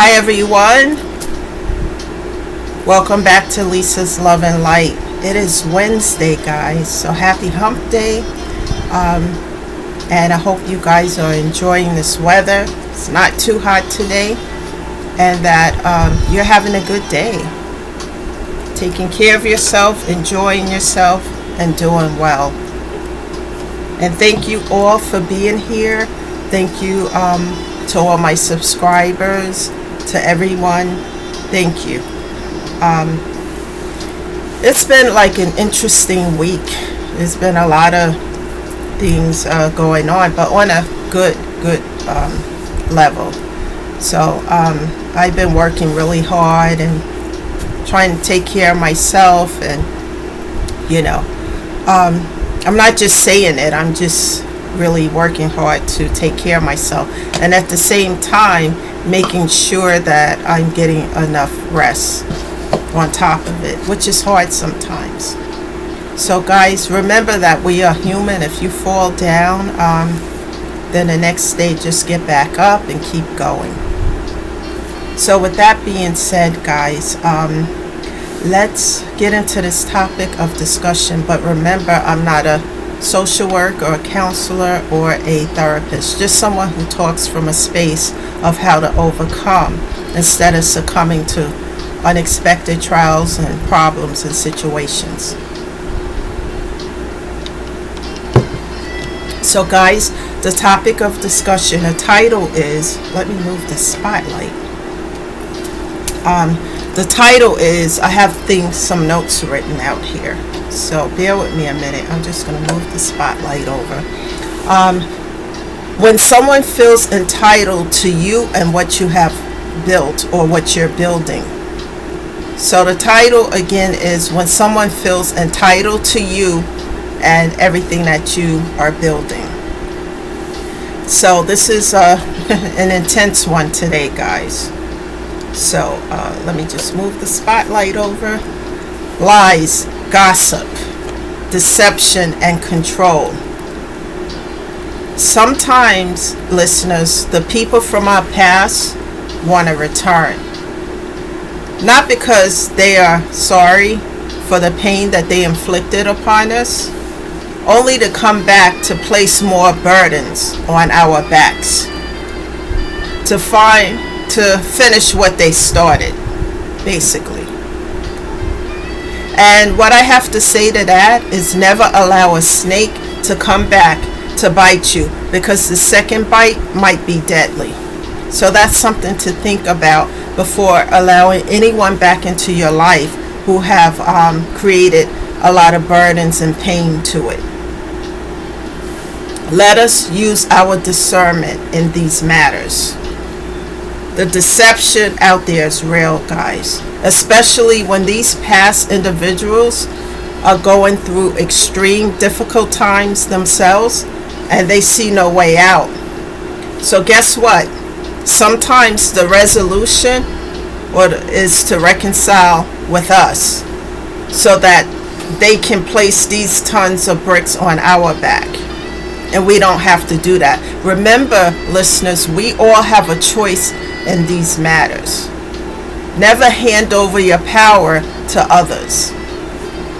Hi everyone, welcome back to Lisa's Love and Light. It is Wednesday, guys, so happy hump day. And I hope you guys are enjoying this weather. It's not too hot today, and that you're having a good day, taking care of yourself, enjoying yourself, and doing well. And thank you all for being here. Thank you to all my subscribers, to everyone. Thank you. It's been like an interesting week. There's been a lot of things going on, but on a good level. So I've been working really hard and trying to take care of myself, and I'm not just saying it, I'm just really working hard to take care of myself, and at the same time making sure that I'm getting enough rest on top of it, which is hard sometimes. So guys, remember that we are human. If you fall down, then the next day just get back up and keep going. So with that being said, guys, let's get into this topic of discussion. But remember, I'm not a social worker or a counselor or a therapist, just someone who talks from a space of how to overcome instead of succumbing to unexpected trials and problems and situations. So guys, the topic of discussion, the title is, let me move the spotlight. The title is, I have some notes written out here, so bear with me a minute. I'm just going to move the spotlight over. When someone feels entitled to you and what you have built or what you're building. So the title again is when someone feels entitled to you and everything that you are building. So this is an intense one today, guys. So let me just move the spotlight over. Lies, gossip, deception, and control. Sometimes, listeners, the people from our past want to return. Not because they are sorry for the pain that they inflicted upon us, only to come back to place more burdens on our backs, to finish what they started, basically. And what I have to say to that is never allow a snake to come back to bite you, because the second bite might be deadly. So that's something to think about before allowing anyone back into your life who have created a lot of burdens and pain to it. Let us use our discernment in these matters. The deception out there is real, guys, especially when these past individuals are going through extreme difficult times themselves and they see no way out. So guess what? Sometimes the resolution is to reconcile with us so that they can place these tons of bricks on our back. And we don't have to do that. Remember, listeners, we all have a choice in these matters. Never hand over your power to others,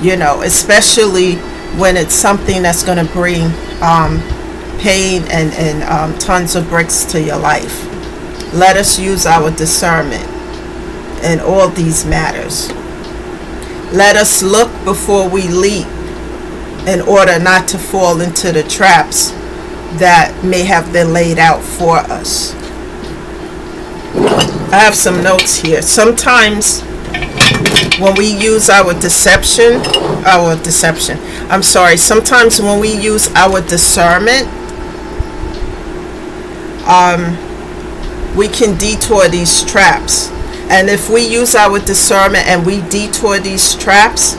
especially when it's something that's going to bring pain and tons of bricks to your life. Let us use our discernment in all these matters. Let us look before we leap in order not to fall into the traps that may have been laid out for us. I have some notes here. Sometimes when we use sometimes when we use our discernment, we can detour these traps. And if we use our discernment and we detour these traps,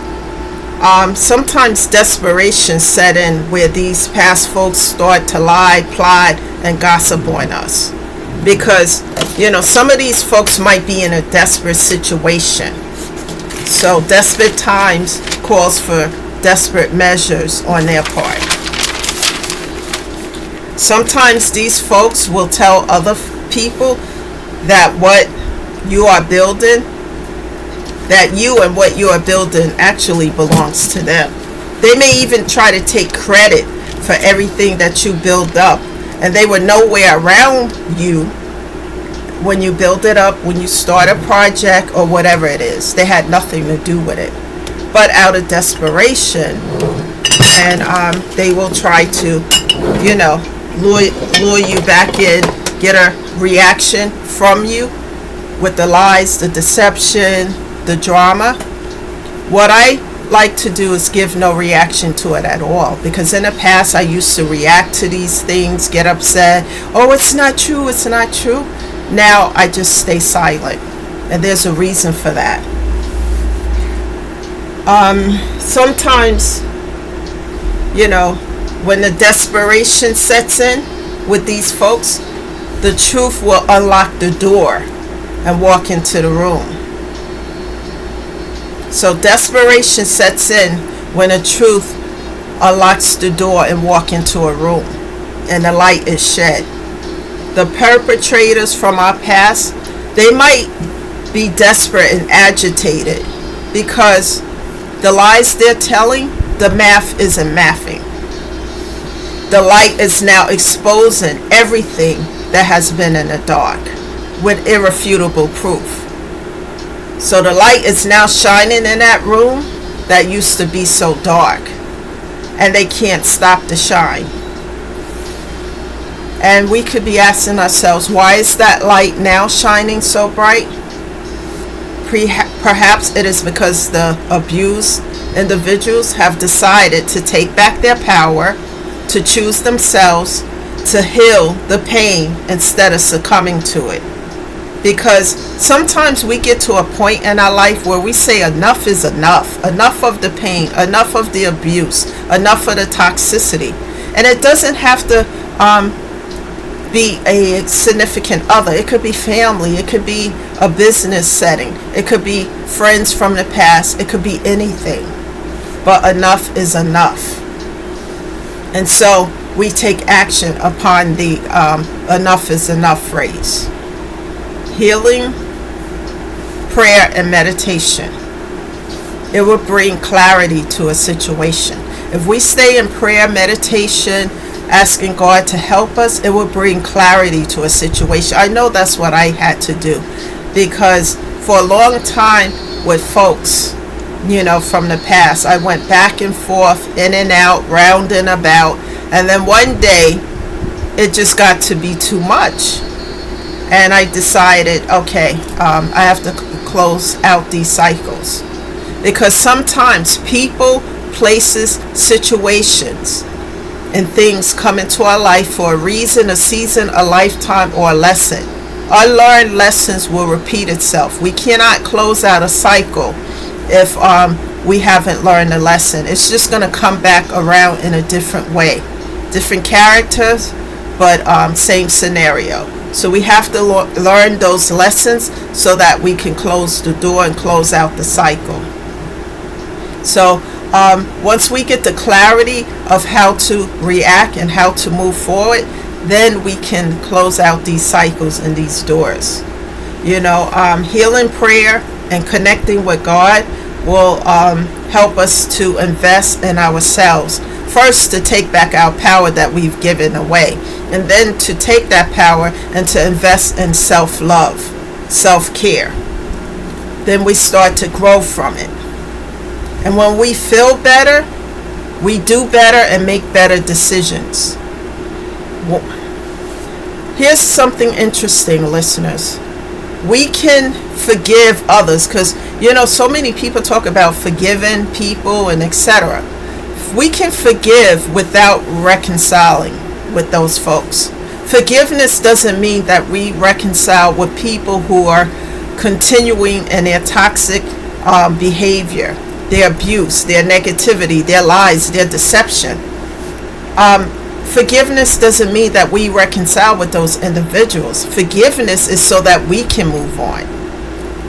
sometimes desperation set in where these past folks start to lie, plot, and gossip on us. Because, some of these folks might be in a desperate situation. So desperate times calls for desperate measures on their part. Sometimes these folks will tell other people that what you are building, that you and what you are building actually belongs to them. They may even try to take credit for everything that you build up, and they were nowhere around you when you build it up, when you start a project or whatever it is. They had nothing to do with it. But out of desperation, and they will try to, lure you back in, get a reaction from you with the lies, the deception, the drama. What I like to do is give no reaction to it at all, because in the past I used to react to these things, get upset. Oh, it's not true, it's not true. Now I just stay silent, and there's a reason for that. Sometimes, when the desperation sets in with these folks, the truth will unlock the door and walk into the room. So desperation sets in when the truth unlocks the door and walk into a room, and the light is shed. The perpetrators from our past, they might be desperate and agitated because the lies they're telling, the math isn't mathing. The light is now exposing everything that has been in the dark with irrefutable proof. So the light is now shining in that room that used to be so dark, and they can't stop the shine. And we could be asking ourselves, why is that light now shining so bright? Perhaps it is because the abused individuals have decided to take back their power, to choose themselves, to heal the pain instead of succumbing to it. Because sometimes we get to a point in our life where we say enough is enough. Enough of the pain, enough of the abuse, enough of the toxicity. And it doesn't have to be a significant other. It could be family. It could be a business setting. It could be friends from the past. It could be anything. But enough is enough. And so we take action upon the enough is enough phrase. Healing, prayer, and meditation. It will bring clarity to a situation. If we stay in prayer, meditation, asking God to help us, it will bring clarity to a situation. I know that's what I had to do, because for a long time with folks, from the past, I went back and forth, in and out, round and about, and then one day it just got to be too much. And I decided, okay, I have to close out these cycles. Because sometimes people, places, situations, and things come into our life for a reason, a season, a lifetime, or a lesson. Unlearned lessons will repeat itself. We cannot close out a cycle if we haven't learned a lesson. It's just going to come back around in a different way. Different characters, but same scenario. So we have to learn those lessons so that we can close the door and close out the cycle. So once we get the clarity of how to react and how to move forward, then we can close out these cycles and these doors. Healing, prayer, and connecting with God will help us to invest in ourselves. First, to take back our power that we've given away, and then to take that power and to invest in self-love, self-care. Then we start to grow from it. And when we feel better, we do better and make better decisions. Here's something interesting, listeners. We can forgive others because, so many people talk about forgiving people and etc. We can forgive without reconciling with those folks. Forgiveness doesn't mean that we reconcile with people who are continuing in their toxic behavior, their abuse, their negativity, their lies, their deception. Forgiveness doesn't mean that we reconcile with those individuals. Forgiveness is so that we can move on.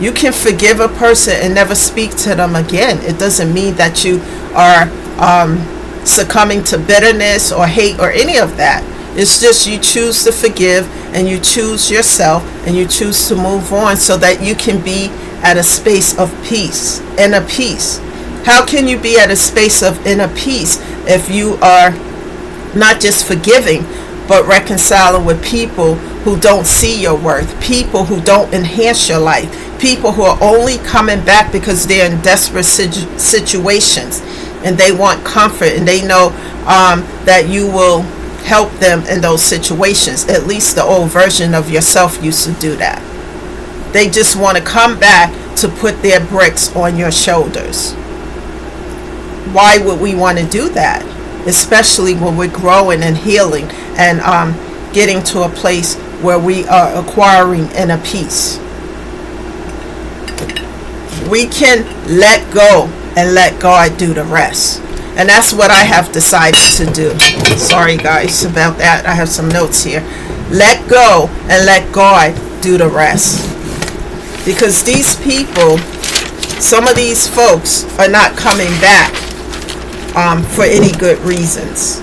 You can forgive a person and never speak to them again. It doesn't mean that you are succumbing to bitterness or hate or any of that. It's just you choose to forgive, and you choose yourself, and you choose to move on so that you can be at a space of peace, inner peace. How can you be at a space of inner peace if you are not just forgiving, but reconciling with people who don't see your worth, people who don't enhance your life, people who are only coming back because they're in desperate situations and they want comfort, and they know that you will help them in those situations. At least the old version of yourself used to do that. They just want to come back to put their bricks on your shoulders. Why would we want to do that? Especially when we're growing and healing and getting to a place where we are acquiring inner peace. We can let go and let God do the rest. And that's what I have decided to do. Sorry guys about that. I have some notes here. Let go and let God do the rest. Because these people, some of these folks are not coming back for any good reasons.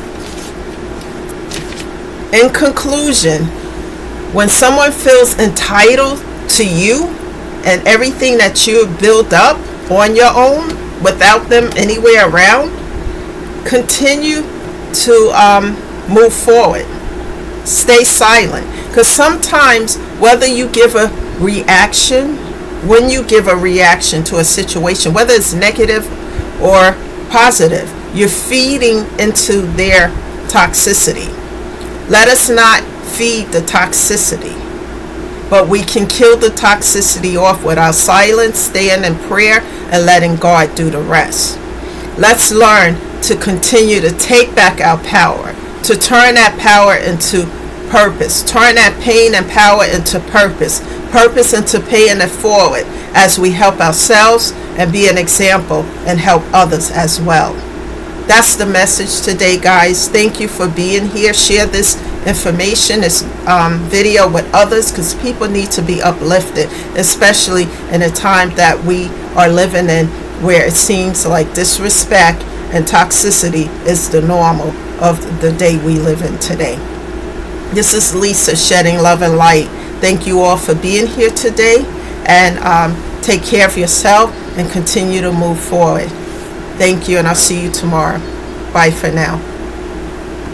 In conclusion, when someone feels entitled to you and everything that you build up on your own without them anywhere around, continue to move forward. Stay silent. Because sometimes, whether you give a reaction, when you give a reaction to a situation, whether it's negative or positive, you're feeding into their toxicity. Let us not feed the toxicity, but we can kill the toxicity off with our silence, staying in prayer, and letting God do the rest. Let's learn to continue to take back our power, to turn that power into purpose, turn that pain and power into purpose, purpose into paying it forward as we help ourselves and be an example and help others as well. That's the message today, guys. Thank you for being here. Share this information, this video with others, because people need to be uplifted, especially in a time that we are living in where it seems like disrespect and toxicity is the normal of the day we live in today. This is Lisa, shedding love and light. Thank you all for being here today, and take care of yourself and continue to move forward. Thank you, and I'll see you tomorrow. Bye for now.